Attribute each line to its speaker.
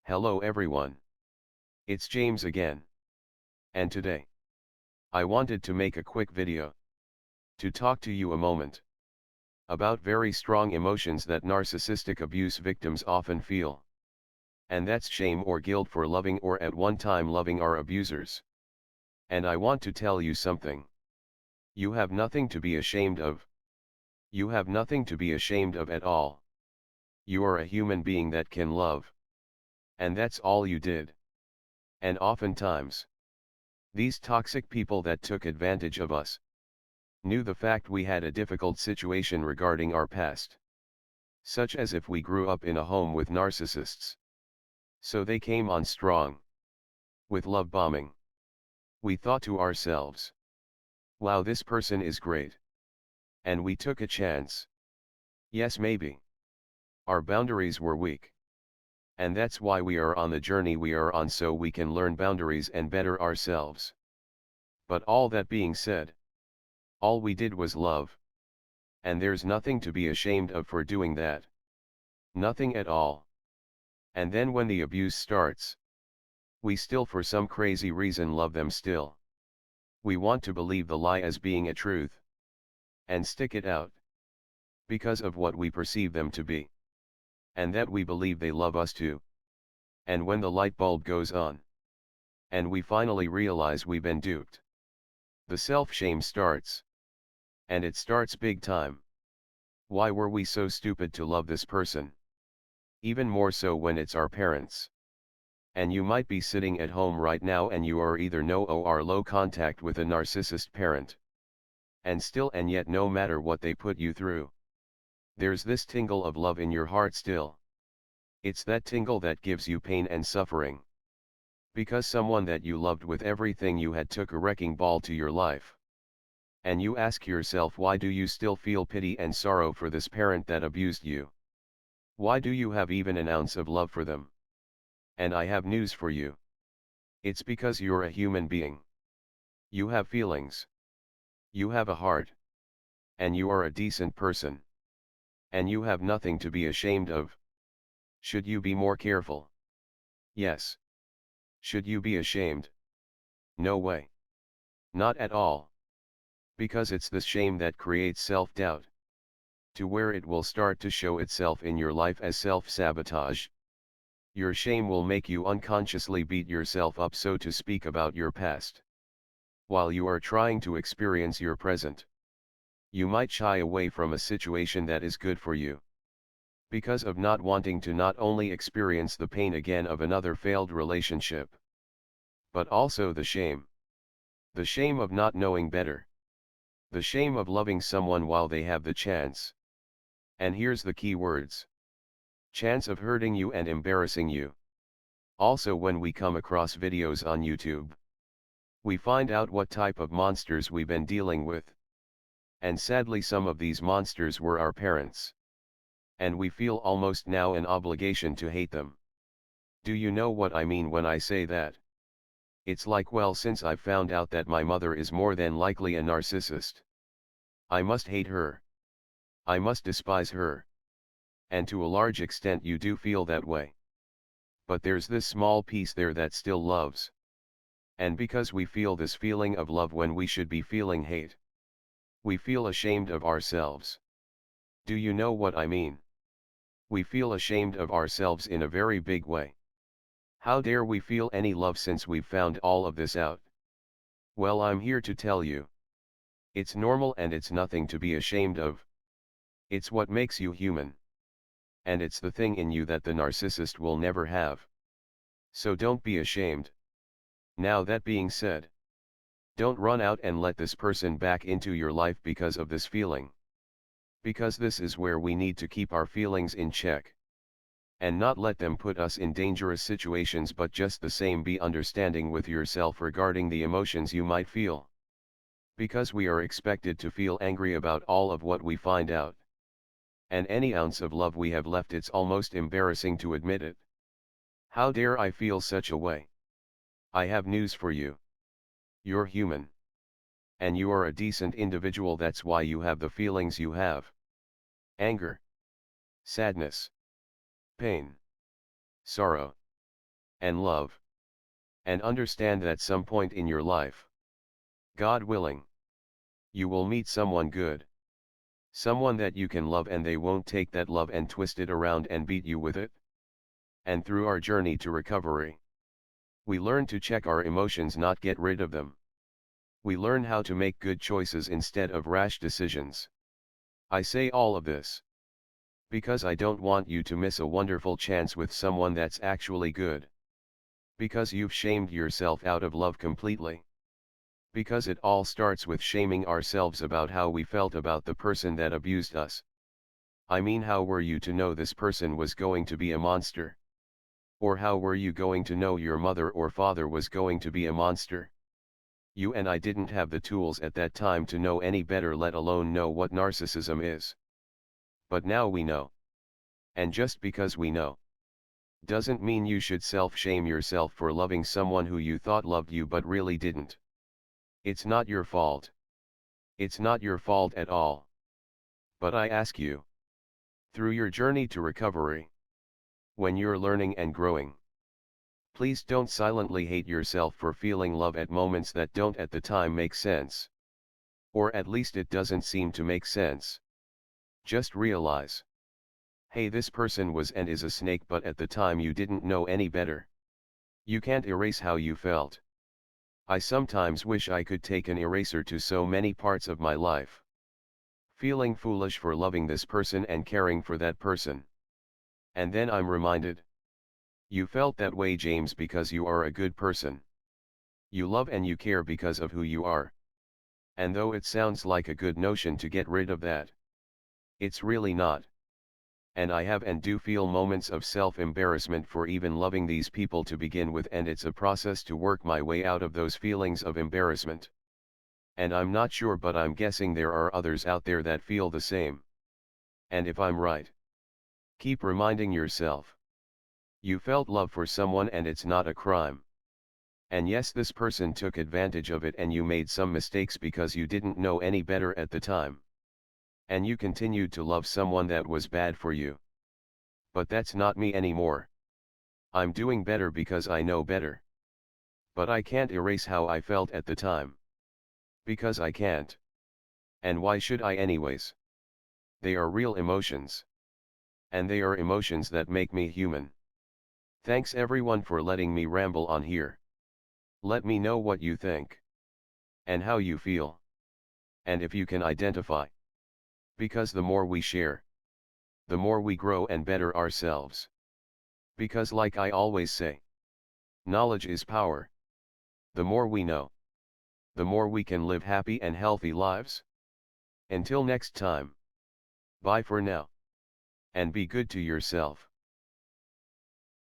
Speaker 1: Hello everyone. It's James again. And today, I wanted to make a quick video to talk to you a moment about very strong emotions that narcissistic abuse victims often feel. And that's shame or guilt for loving or at one time loving our abusers. And I want to tell you something. You have nothing to be ashamed of. You have nothing to be ashamed of at all. You are a human being that can love. And that's all you did. And oftentimes, these toxic people that took advantage of us knew the fact we had a difficult situation regarding our past. Such as if we grew up in a home with narcissists. So they came on strong. With love bombing. We thought to ourselves, wow, this person is great. And we took a chance. Yes, maybe. Our boundaries were weak. And that's why we are on the journey we are on, so we can learn boundaries and better ourselves. But all that being said, all we did was love. And there's nothing to be ashamed of for doing that. Nothing at all. And then when the abuse starts, we still for some crazy reason love them still. We want to believe the lie as being a truth. And stick it out. Because of what we perceive them to be. And that we believe they love us too. And when the light bulb goes on, and we finally realize we've been duped, the self-shame starts. And it starts big time. Why were we so stupid to love this person? Even more so when it's our parents. And you might be sitting at home right now and you are either no or low contact with a narcissist parent. And still and yet no matter what they put you through, there's this tingle of love in your heart still. It's that tingle that gives you pain and suffering. Because someone that you loved with everything you had took a wrecking ball to your life. And you ask yourself, why do you still feel pity and sorrow for this parent that abused you? Why do you have even an ounce of love for them? And I have news for you. It's because you're a human being. You have feelings. You have a heart. And you are a decent person. And you have nothing to be ashamed of. Should you be more careful? Yes. Should you be ashamed? No way. Not at all. Because it's this shame that creates self-doubt. To where it will start to show itself in your life as self-sabotage. Your shame will make you unconsciously beat yourself up, so to speak, about your past. While you are trying to experience your present. You might shy away from a situation that is good for you. Because of not wanting to not only experience the pain again of another failed relationship, but also the shame. The shame of not knowing better. The shame of loving someone while they have the chance. And here's the key words. Chance of hurting you and embarrassing you. Also, when we come across videos on YouTube, we find out what type of monsters we've been dealing with. And sadly, some of these monsters were our parents. And we feel almost now an obligation to hate them. Do you know what I mean when I say that? It's like, well, since I've found out that my mother is more than likely a narcissist, I must hate her. I must despise her. And to a large extent you do feel that way. But there's this small piece there that still loves. And because we feel this feeling of love when we should be feeling hate, we feel ashamed of ourselves. Do you know what I mean? We feel ashamed of ourselves in a very big way. How dare we feel any love since we've found all of this out? Well, I'm here to tell you. It's normal and it's nothing to be ashamed of. It's what makes you human. And it's the thing in you that the narcissist will never have. So don't be ashamed. Now, that being said, don't run out and let this person back into your life because of this feeling. Because this is where we need to keep our feelings in check. And not let them put us in dangerous situations, but just the same be understanding with yourself regarding the emotions you might feel. Because we are expected to feel angry about all of what we find out. And any ounce of love we have left, it's almost embarrassing to admit it. How dare I feel such a way? I have news for you. You're human. And you are a decent individual, that's why you have the feelings you have. Anger. Sadness. Pain. Sorrow. and love. And understand that some point in your life, God willing, you will meet someone good. Someone that you can love and they won't take that love and twist it around and beat you with it. And through our journey to recovery, we learn to check our emotions, not get rid of them. We learn how to make good choices instead of rash decisions. I say all of this because I don't want you to miss a wonderful chance with someone that's actually good. Because you've shamed yourself out of love completely. Because it all starts with shaming ourselves about how we felt about the person that abused us. I mean, how were you to know this person was going to be a monster? Or how were you going to know your mother or father was going to be a monster? You and I didn't have the tools at that time to know any better, let alone know what narcissism is. But now we know. And just because we know, doesn't mean you should self-shame yourself for loving someone who you thought loved you but really didn't. It's not your fault. It's not your fault at all. But I ask you, through your journey to recovery, when you're learning and growing, please don't silently hate yourself for feeling love at moments that don't at the time make sense. Or at least it doesn't seem to make sense. Just realize, hey, this person was and is a snake, but at the time you didn't know any better. You can't erase how you felt. I sometimes wish I could take an eraser to so many parts of my life. Feeling foolish for loving this person and caring for that person. And then I'm reminded, you felt that way, James, because you are a good person. You love and you care because of who you are. And though it sounds like a good notion to get rid of that, it's really not. And I have and do feel moments of self-embarrassment for even loving these people to begin with, and it's a process to work my way out of those feelings of embarrassment. And I'm not sure, but I'm guessing there are others out there that feel the same. And if I'm right, keep reminding yourself, you felt love for someone and it's not a crime. And yes, this person took advantage of it and you made some mistakes because you didn't know any better at the time. And you continued to love someone that was bad for you. But that's not me anymore. I'm doing better because I know better. But I can't erase how I felt at the time. Because I can't. And why should I anyways? They are real emotions. And they are emotions that make me human. Thanks everyone for letting me ramble on here. Let me know what you think. And how you feel. And if you can identify. Because the more we share, the more we grow and better ourselves. Because like I always say, knowledge is power. The more we know, the more we can live happy and healthy lives. Until next time. Bye for now. And be good to yourself.